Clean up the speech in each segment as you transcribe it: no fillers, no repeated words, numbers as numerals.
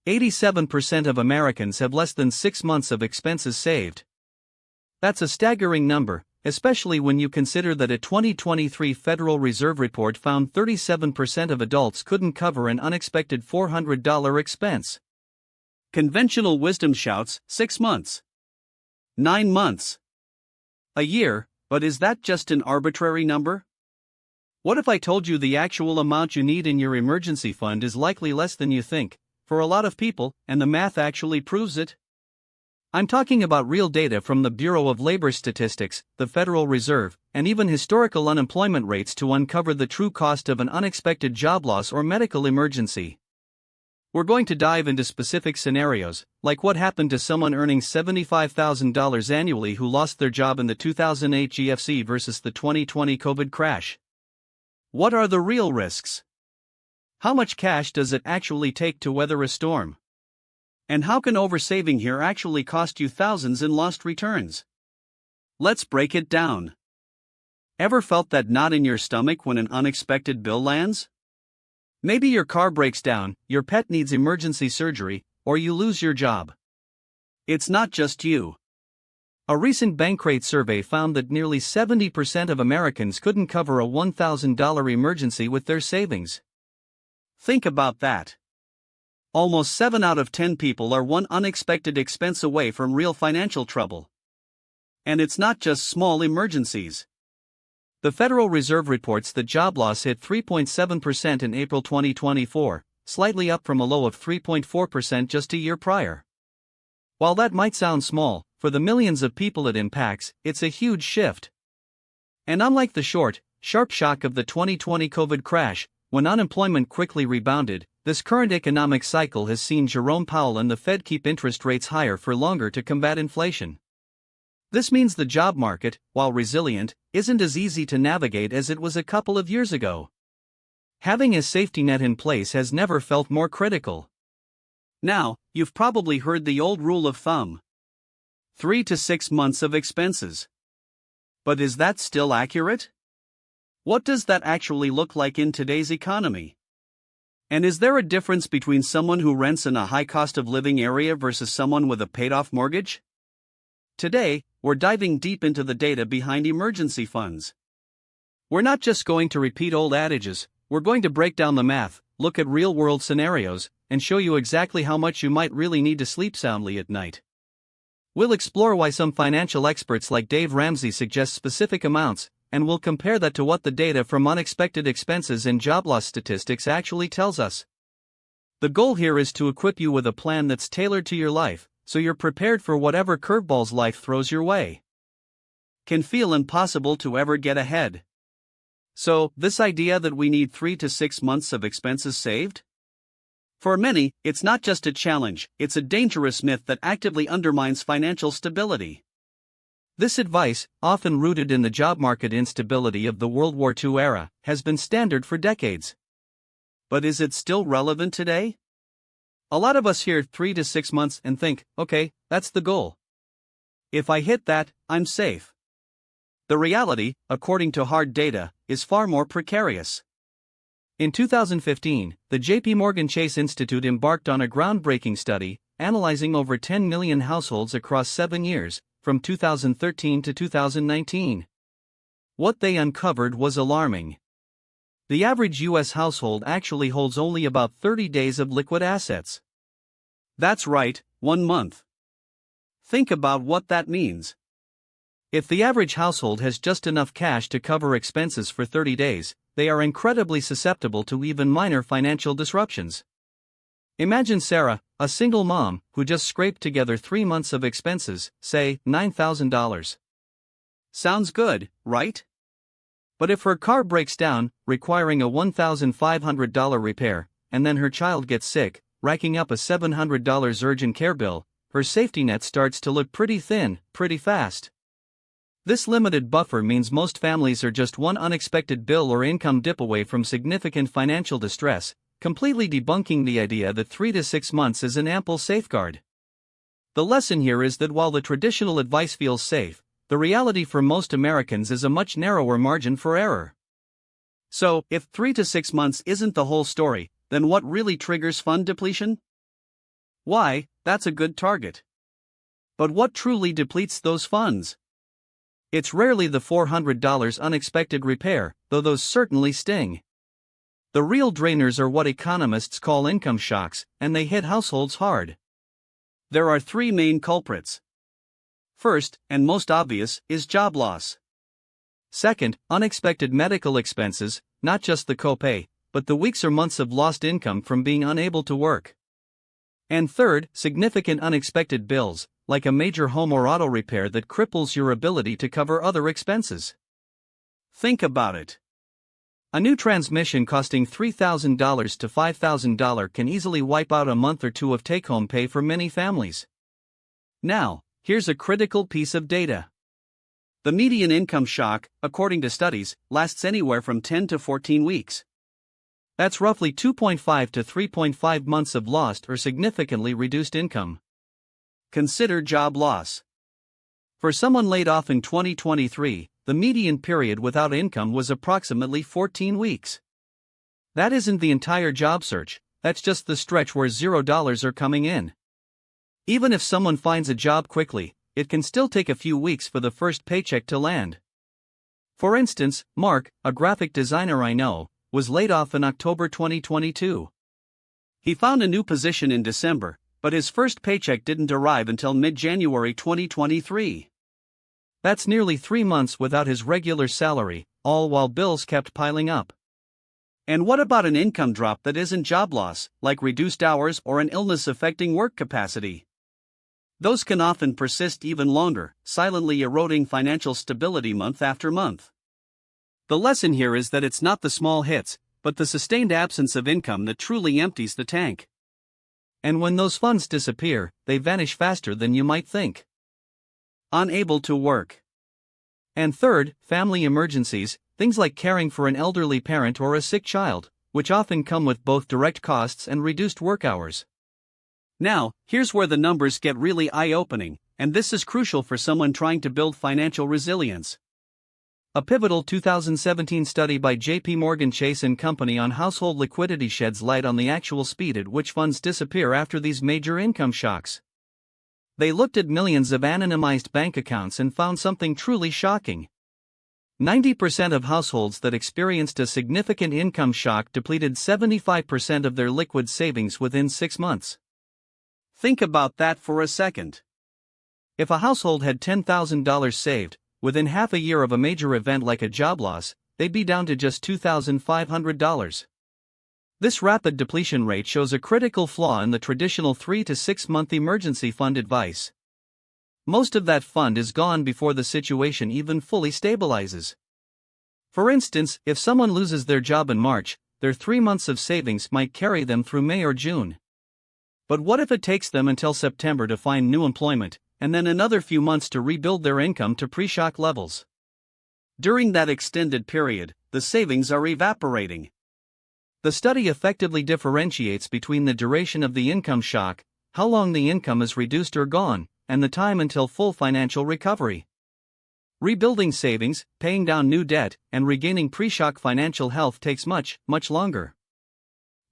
87% of Americans have less than 6 months of expenses saved. That's a staggering number, especially when you consider that a 2023 Federal Reserve report found 37% of adults couldn't cover an unexpected $400 expense. Conventional wisdom shouts 6 months. 9 months. A year, but is that just an arbitrary number? What if I told you the actual amount you need in your emergency fund is likely less than you think, for a lot of people, and the math actually proves it? I'm talking about real data from the Bureau of Labor Statistics, the Federal Reserve, and even historical unemployment rates to uncover the true cost of an unexpected job loss or medical emergency. We're going to dive into specific scenarios, like what happened to someone earning $75,000 annually who lost their job in the 2008 GFC versus the 2020 COVID crash. What are the real risks? How much cash does it actually take to weather a storm? And how can oversaving here actually cost you thousands in lost returns? Let's break it down. Ever felt that knot in your stomach when an unexpected bill lands? Maybe your car breaks down, your pet needs emergency surgery, or you lose your job. It's not just you. A recent Bankrate survey found that nearly 70% of Americans couldn't cover a $1,000 emergency with their savings. Think about that. Almost 7 out of 10 people are one unexpected expense away from real financial trouble. And it's not just small emergencies. The Federal Reserve reports that job loss hit 3.7% in April 2024, slightly up from a low of 3.4% just a year prior. While that might sound small, for the millions of people it impacts, it's a huge shift. And unlike the short, sharp shock of the 2020 COVID crash, when unemployment quickly rebounded, this current economic cycle has seen Jerome Powell and the Fed keep interest rates higher for longer to combat inflation. This means the job market, while resilient, isn't as easy to navigate as it was a couple of years ago. Having a safety net in place has never felt more critical. Now, you've probably heard the old rule of thumb: 3 to 6 months of expenses. But is that still accurate? What does that actually look like in today's economy? And is there a difference between someone who rents in a high cost of living area versus someone with a paid-off mortgage? Today, we're diving deep into the data behind emergency funds. We're not just going to repeat old adages, we're going to break down the math, look at real-world scenarios, and show you exactly how much you might really need to sleep soundly at night. We'll explore why some financial experts like Dave Ramsey suggest specific amounts, and we'll compare that to what the data from unexpected expenses and job loss statistics actually tells us. The goal here is to equip you with a plan that's tailored to your life, so you're prepared for whatever curveballs life throws your way. Can feel impossible to ever get ahead. So, this idea that we need 3 to 6 months of expenses saved? For many, it's not just a challenge, it's a dangerous myth that actively undermines financial stability. This advice, often rooted in the job market instability of the World War II era, has been standard for decades. But is it still relevant today? A lot of us hear 3 to 6 months and think, okay, that's the goal. If I hit that, I'm safe. The reality, according to hard data, is far more precarious. In 2015, the J.P. Morgan Chase Institute embarked on a groundbreaking study, analyzing over 10 million households across 7 years, from 2013 to 2019. What they uncovered was alarming. The average U.S. household actually holds only about 30 days of liquid assets. That's right, 1 month. Think about what that means. If the average household has just enough cash to cover expenses for 30 days, they are incredibly susceptible to even minor financial disruptions. Imagine Sarah, a single mom, who just scraped together 3 months of expenses, say $9,000. Sounds good, right? But if her car breaks down, requiring a $1,500 repair, and then her child gets sick, racking up a $700 urgent care bill, her safety net starts to look pretty thin, pretty fast. This limited buffer means most families are just one unexpected bill or income dip away from significant financial distress, completely debunking the idea that 3 to 6 months is an ample safeguard. The lesson here is that while the traditional advice feels safe, the reality for most Americans is a much narrower margin for error. So, if 3 to 6 months isn't the whole story, then what really triggers fund depletion? Why, that's a good target. But what truly depletes those funds? It's rarely the $400 unexpected repair, though those certainly sting. The real drainers are what economists call income shocks, and they hit households hard. There are three main culprits. First, and most obvious, is job loss. Second, unexpected medical expenses, not just the copay, but the weeks or months of lost income from being unable to work. And third, significant unexpected bills, like a major home or auto repair that cripples your ability to cover other expenses. Think about it. A new transmission costing $3,000 to $5,000 can easily wipe out a month or two of take-home pay for many families. Now, here's a critical piece of data. The median income shock, according to studies, lasts anywhere from 10 to 14 weeks. That's roughly 2.5 to 3.5 months of lost or significantly reduced income. Consider job loss. For someone laid off in 2023, the median period without income was approximately 14 weeks. That isn't the entire job search, that's just the stretch where $0 are coming in. Even if someone finds a job quickly, it can still take a few weeks for the first paycheck to land. For instance, Mark, a graphic designer I know, was laid off in October 2022. He found a new position in December, but his first paycheck didn't arrive until mid-January 2023. That's nearly 3 months without his regular salary, all while bills kept piling up. And what about an income drop that isn't job loss, like reduced hours or an illness affecting work capacity? Those can often persist even longer, silently eroding financial stability month after month. The lesson here is that it's not the small hits, but the sustained absence of income that truly empties the tank. And when those funds disappear, they vanish faster than you might think. Unable to work. And third, family emergencies, things like caring for an elderly parent or a sick child, which often come with both direct costs and reduced work hours. Now, here's where the numbers get really eye-opening, and this is crucial for someone trying to build financial resilience. A pivotal 2017 study by JP Chase & Company on household liquidity sheds light on the actual speed at which funds disappear after these major income shocks. They looked at millions of anonymized bank accounts and found something truly shocking. 90% of households that experienced a significant income shock depleted 75% of their liquid savings within 6 months. Think about that for a second. If a household had $10,000 saved, within half a year of a major event like a job loss, they'd be down to just $2,500. This rapid depletion rate shows a critical flaw in the traditional 3 to 6 month emergency fund advice. Most of that fund is gone before the situation even fully stabilizes. For instance, if someone loses their job in March, their 3 months of savings might carry them through May or June. But what if it takes them until September to find new employment, and then another few months to rebuild their income to pre-shock levels? During that extended period, the savings are evaporating. The study effectively differentiates between the duration of the income shock, how long the income is reduced or gone, and the time until full financial recovery. Rebuilding savings, paying down new debt, and regaining pre-shock financial health takes much, much longer.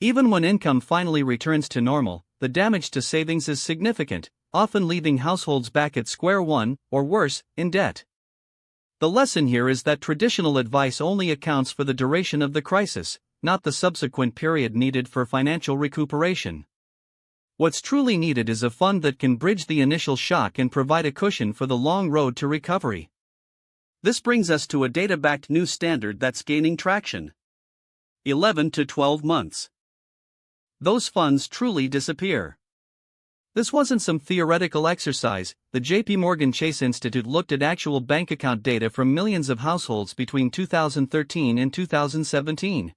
Even when income finally returns to normal, the damage to savings is significant, often leaving households back at square one, or worse, in debt. The lesson here is that traditional advice only accounts for the duration of the crisis, not the subsequent period needed for financial recuperation. What's truly needed is a fund that can bridge the initial shock and provide a cushion for the long road to recovery. This brings us to a data-backed new standard that's gaining traction. 11 to 12 months. Those funds truly disappear. This wasn't some theoretical exercise. The JP Chase Institute looked at actual bank account data from millions of households between 2013 and 2017.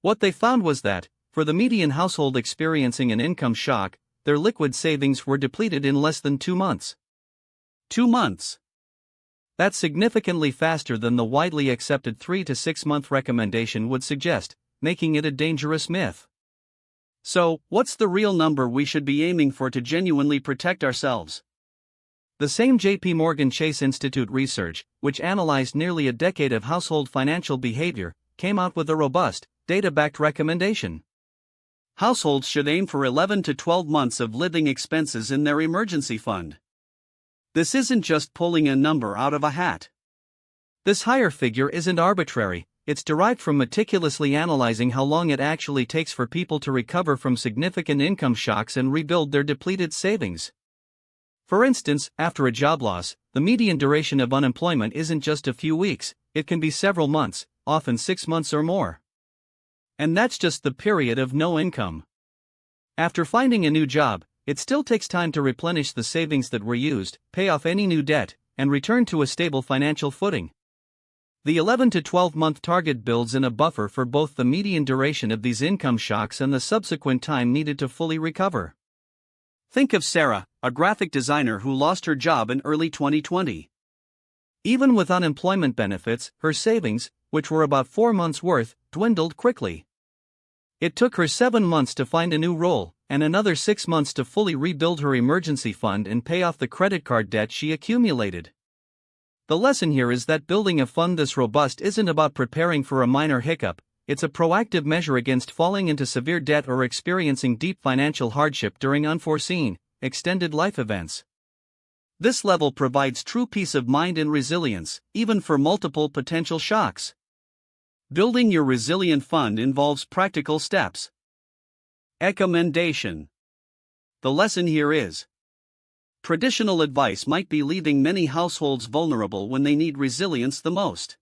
What they found was that, for the median household experiencing an income shock, their liquid savings were depleted in less than 2 months. 2 months. That's significantly faster than the widely accepted 3 to 6 month recommendation would suggest, making it a dangerous myth. So, what's the real number we should be aiming for to genuinely protect ourselves? The same JP Chase Institute research, which analyzed nearly a decade of household financial behavior, came out with a robust, data-backed recommendation. Households should aim for 11 to 12 months of living expenses in their emergency fund. This isn't just pulling a number out of a hat. This higher figure isn't arbitrary, it's derived from meticulously analyzing how long it actually takes for people to recover from significant income shocks and rebuild their depleted savings. For instance, after a job loss, the median duration of unemployment isn't just a few weeks, it can be several months, often 6 months or more. And that's just the period of no income. After finding a new job, it still takes time to replenish the savings that were used, pay off any new debt, and return to a stable financial footing. The 11 to 12 month target builds in a buffer for both the median duration of these income shocks and the subsequent time needed to fully recover. Think of Sarah, a graphic designer who lost her job in early 2020. Even with unemployment benefits, her savings, which were about 4 months' worth, dwindled quickly. It took her 7 months to find a new role, and another 6 months to fully rebuild her emergency fund and pay off the credit card debt she accumulated. The lesson here is that building a fund this robust isn't about preparing for a minor hiccup, it's a proactive measure against falling into severe debt or experiencing deep financial hardship during unforeseen, extended life events. This level provides true peace of mind and resilience, even for multiple potential shocks. Building your resilient fund involves practical steps. Recommendation. The lesson here is: traditional advice might be leaving many households vulnerable when they need resilience the most.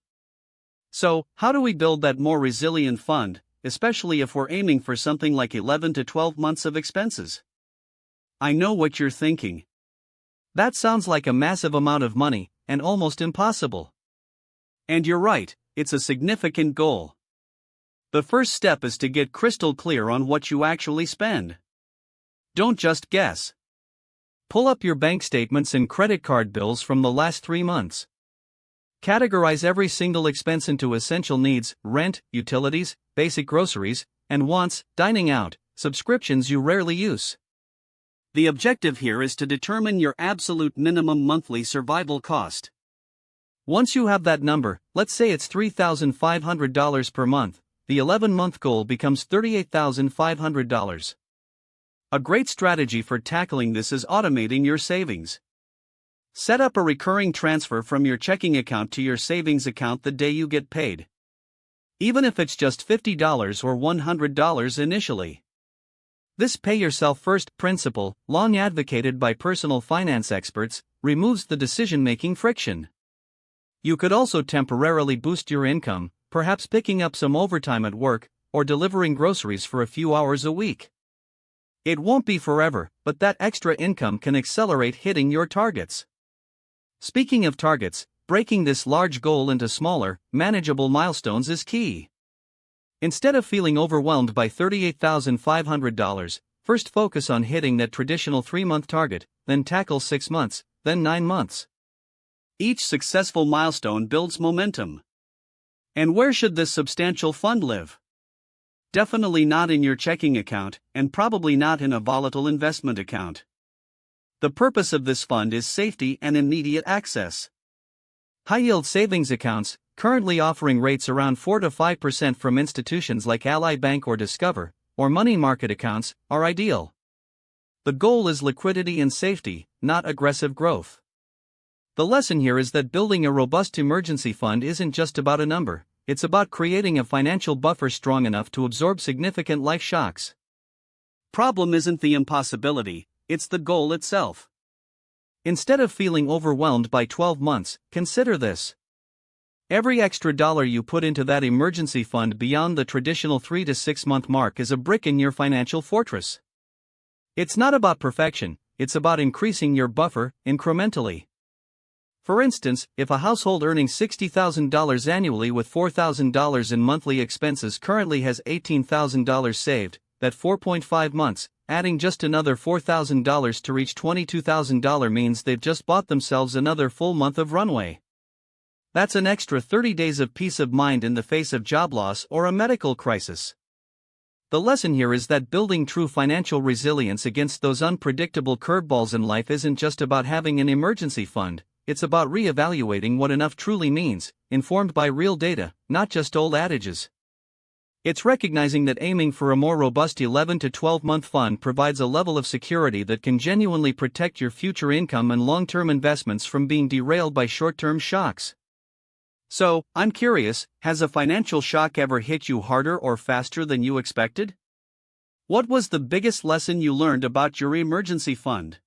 So, how do we build that more resilient fund, especially if we're aiming for something like 11 to 12 months of expenses? I know what you're thinking. That sounds like a massive amount of money, and almost impossible. And you're right, it's a significant goal. The first step is to get crystal clear on what you actually spend. Don't just guess. Pull up your bank statements and credit card bills from the last 3 months. Categorize every single expense into essential needs, rent, utilities, basic groceries, and wants, dining out, subscriptions you rarely use. The objective here is to determine your absolute minimum monthly survival cost. Once you have that number, let's say it's $3,500 per month, the 11-month goal becomes $38,500. A great strategy for tackling this is automating your savings. Set up a recurring transfer from your checking account to your savings account the day you get paid. Even if it's just $50 or $100 initially. This pay-yourself-first principle, long advocated by personal finance experts, removes the decision-making friction. You could also temporarily boost your income, perhaps picking up some overtime at work, or delivering groceries for a few hours a week. It won't be forever, but that extra income can accelerate hitting your targets. Speaking of targets, breaking this large goal into smaller, manageable milestones is key. Instead of feeling overwhelmed by $38,500, first focus on hitting that traditional 3-month target, then tackle 6 months, then 9 months. Each successful milestone builds momentum. And where should this substantial fund live? Definitely not in your checking account, and probably not in a volatile investment account. The purpose of this fund is safety and immediate access. High-yield savings accounts, currently offering rates around 4 to 5% from institutions like Ally Bank or Discover, or money market accounts, are ideal. The goal is liquidity and safety, not aggressive growth. The lesson here is that building a robust emergency fund isn't just about a number, it's about creating a financial buffer strong enough to absorb significant life shocks. Problem isn't the impossibility, it's the goal itself. Instead of feeling overwhelmed by 12 months, consider this. Every extra dollar you put into that emergency fund beyond the traditional 3 to 6 month mark is a brick in your financial fortress. It's not about perfection, it's about increasing your buffer incrementally. For instance, if a household earning $60,000 annually with $4,000 in monthly expenses currently has $18,000 saved, that 4.5 months, adding just another $4,000 to reach $22,000 means they've just bought themselves another full month of runway. That's an extra 30 days of peace of mind in the face of job loss or a medical crisis. The lesson here is that building true financial resilience against those unpredictable curveballs in life isn't just about having an emergency fund, it's about re-evaluating what enough truly means, informed by real data, not just old adages. It's recognizing that aiming for a more robust 11 to 12-month fund provides a level of security that can genuinely protect your future income and long-term investments from being derailed by short-term shocks. So, I'm curious, has a financial shock ever hit you harder or faster than you expected? What was the biggest lesson you learned about your emergency fund?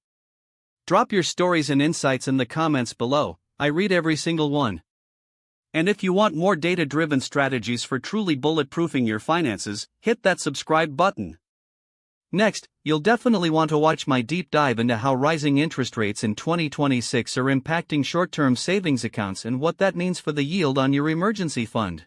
Drop your stories and insights in the comments below. I read every single one. And if you want more data-driven strategies for truly bulletproofing your finances, hit that subscribe button. Next, you'll definitely want to watch my deep dive into how rising interest rates in 2026 are impacting short-term savings accounts and what that means for the yield on your emergency fund.